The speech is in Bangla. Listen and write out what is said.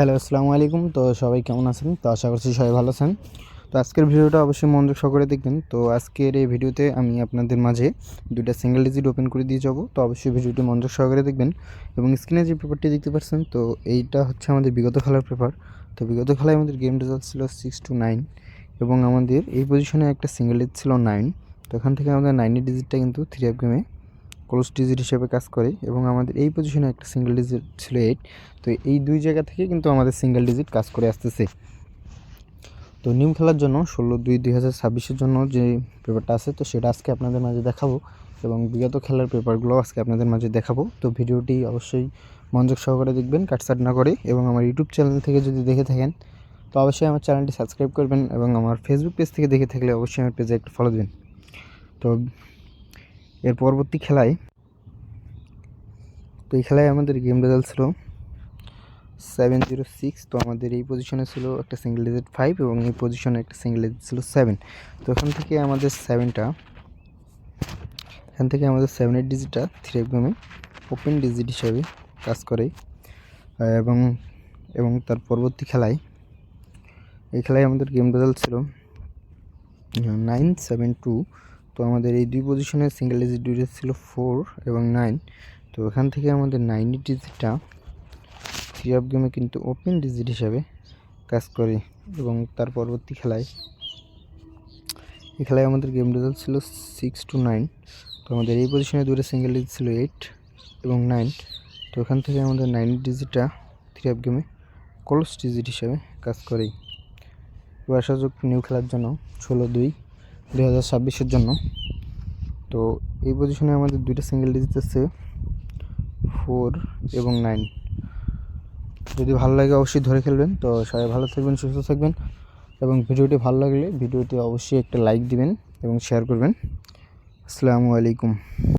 হ্যালো, আসসালামু আলাইকুম। তো সবাই কেমন আছেন? তো আশা করছি সবাই ভালো আছেন। তো আজকের ভিডিওটা অবশ্যই মনোযোগ সহকারে দেখবেন। তো আজকের এই ভিডিওতে আমি আপনাদের মাঝে 2টা সিঙ্গেল ডিজিট ওপেন করে দিয়ে যাব। তো অবশ্যই ভিডিওটি মনোযোগ সহকারে দেখবেন এবং স্ক্রিনে যে পেপারটি দেখতে পাচ্ছেন, তো এইটা হচ্ছে আমাদের বিগত খেলার পেপার। তো বিগত খেলায় আমাদের গেম রেজাল্ট ছিল 6-9 এবং আমাদের এই পজিশনে একটা সিঙ্গেল ডিজিট ছিল 9। তো এখান থেকে আমাদের 9 ডিজিটটা কিন্তু 3 অফ গেমে ক্লোজ ডিজিট হিসেবে কাজ করে এবং আমাদের এই পজিশনে একটা সিঙ্গেল ডিজিট ছিল 8। তো এই দুই জায়গা থেকে কিন্তু আমাদের সিঙ্গেল ডিজিট কাজ করে আসতেছে। তো নিউ খেলার জন্য 16/2/2026 জন্য যে পেপারটা আছে, তো সেটা আজকে আপনাদের মাঝে দেখাবো এবং বিগত খেলার পেপারগুলো আজকে আপনাদের মাঝে দেখাবো। তো ভিডিওটি অবশ্যই মনোযোগ সহকারে দেখবেন, কাটছাট না করে। এবং আমার ইউটিউব চ্যানেল থেকে যদি দেখে থাকেন তো অবশ্যই আমার চ্যানেলটি সাবস্ক্রাইব করবেন এবং আমার ফেসবুক পেজ থেকে দেখে থাকলে অবশ্যই আমার পেজে একটু ফলো দেবেন। তো এর পরবর্তী খেলায় এই খেলায় আমাদের গেম রেজাল্ট ছিল 7-0-6। তো আমাদের এই পজিশনে ছিল একটা সিঙ্গেল ডিজিট 5 এবং এই পজিশনে একটা সিঙ্গেল ডিজিট ছিল 7। তো এখান থেকে আমাদের 7-এর ডিজিটটা 3 গেমে ওপেন ডিজিট হিসাবে কাজ করে এবং এবং তার পরবর্তী খেলায় এই খেলায় আমাদের গেম রেজাল্ট ছিল 9-7-2। তো আমাদের এই দুই পজিশনের সিঙ্গেল ডিজিট দুইটা ছিল 4 এবং 9। তো এখান থেকে আমাদের 9 ডিজিটটা 3 অফ গেমে কিন্তু ওপেন ডিজিট হিসাবে কাজ করে এবং তার পরবর্তী এই খেলায় আমাদের গেম রেজাল্ট ছিল 6-9। তো আমাদের এই পজিশনে দুটো সিঙ্গেল ডিজিট ছিল 8 এবং 9। তো এখান থেকে আমাদের 9 ডিজিটটা 3 অফ গেমে ক্লোজ ডিজিট হিসাবে কাজ করে। এবার আসা যাক নিউ খেলার জন্য 16/2/2026 জন্য। তো এই পজিশনে আমাদের দুইটা সিঙ্গেল ডিজিট আছে 4 এবং 9। যদি ভালো লাগে অবশ্যই ধরে খেলবেন। তো সবাই ভালো থাকবেন, সুস্থ থাকবেন এবং ভিডিওটি ভালো লাগলে ভিডিওটি অবশ্যই একটা লাইক দিবেন এবং শেয়ার করবেন। আসসালামু আলাইকুম।